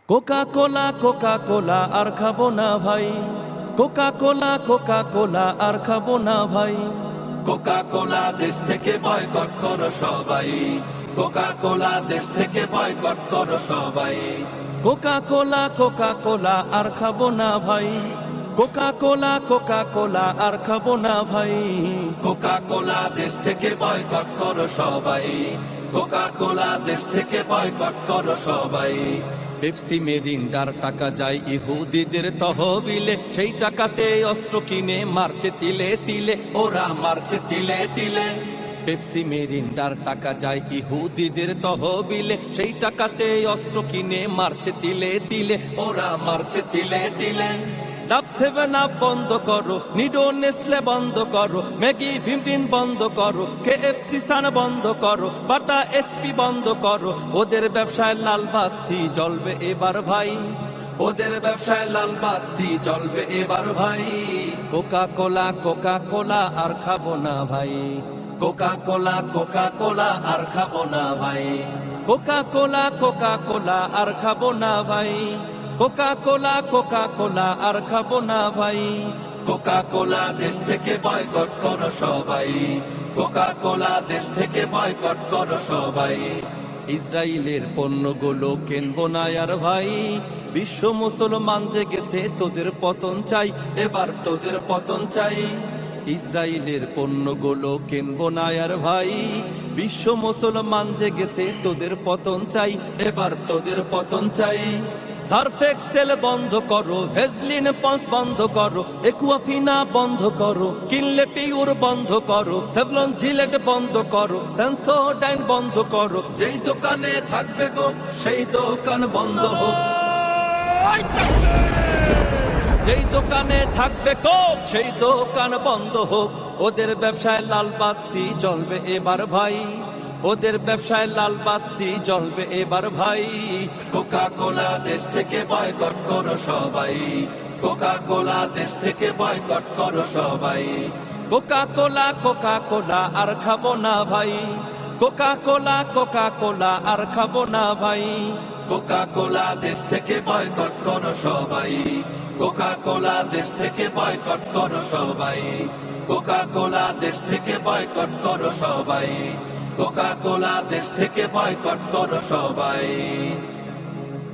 Coca কোলা Coca কোলা আর খাবো না ভাই, কোকা কোলা কোকা কোলা আর খাবো না ভাই। কোকা কোলা দেশ থেকে বয়কট করো সবাই, কোকা কোলা দেশ থেকে বয়কট করো সবাই। কোকা কোলা কোকা কোলা আর খাবো না ভাই, কোকা কোলা কোকা কোলা আর খাবো না ভাই। কোকা কোলা দেশ থেকে বয়কট করো সবাই, কোকা কোলা দেশ থেকে বয়কট করো সবাই। পেপসি মেরিন্ডার টাকা যায় ইহুদিদের তহবিলে, সেই টাকাতে অস্ত্র কিনে মারছে তিলে তিলে, ওরা মারছে তিলে তিলে। পেপসি মেরিন্ডার টাকা যায় ইহুদিদের তহবিলে, সেই টাকাতে অস্ত্র কিনে মারছে তিলে তিলে, ওরা মারছে তিলে তিলে। ডাব সেভেন আপ বন্ধ করো, নিডো নেসলে বন্ধ করো, ম্যাগি ভিমটিন বন্ধ করো, কেএফসি সান বন্ধ করো, বাটা এইচপি বন্ধ করো। ওদের ব্যবসায় লাল বাতি জ্বলবে এবার ভাই, ওদের ব্যবসায় লাল বাতি জ্বলবে এবার ভাই। কোকা কোলা কোকা কোলা আর খাবো না ভাই, কোকা কোলা কোকা কোলা আর খাবো না ভাই। কোকা কোলা কোকা কোলা আর খাবো না ভাই, কোকা কোলা কোকা কোলা আর খাবো না ভাই। কোকা কোলা দেশ থেকে বয়কট করো সবাই, কোকা কোলা দেশ থেকে বয়কট করো সবাই। ইসরায়েলের পণ্যগুলো কিনবো না আর ভাই, বিশ্ব মুসলমান জেগেছে তোদের পতন চাই, এবার তোদের পতন চাই। ইসরায়েলের পণ্যগুলো কিনবো না আর ভাই, বিশ্ব মুসলমান জেগেছে তোদের পতন চাই, এবার তোদের পতন চাই। সার্ফ এক্সেল বন্ধ করো, ভেজলিন পন্স বন্ধ করো, একুয়াফিনা বন্ধ করো, কিনলে পিওর বন্ধ করো, সেভলন জিলেট বন্ধ করো, সেন্সোডাইন বন্ধ করো। যেই দোকানে থাকবে গো সেই দোকান বন্ধ হোক, যেই দোকানে থাকবে কোক সেই দোকান বন্ধ হোক। ওদের ব্যবসায় লাল বাতি জ্বলবে এবার ভাই, ওদের ব্যবসায় লাল বাতি জ্বলবে এবার ভাই। কোকা কোলা দেশ থেকে বয়কট করো সবাই, কোকা কোলা দেশ থেকে বয়কট করো সবাই। কোকা কোলা কোকা কোলা আর খাবো না ভাই, কোকা কোলা কোকা কোলা আর খাবো না ভাই। কোকা কোলা দেশ থেকে বয়কট করো সবাই, কোকা কোলা দেশ থেকে বয়কট করো সবাই। কোকা কোলা দেশ থেকে বয়কট করো সবাই, কোকা কোলা দেশ থেকে বয়কট করো সবাই।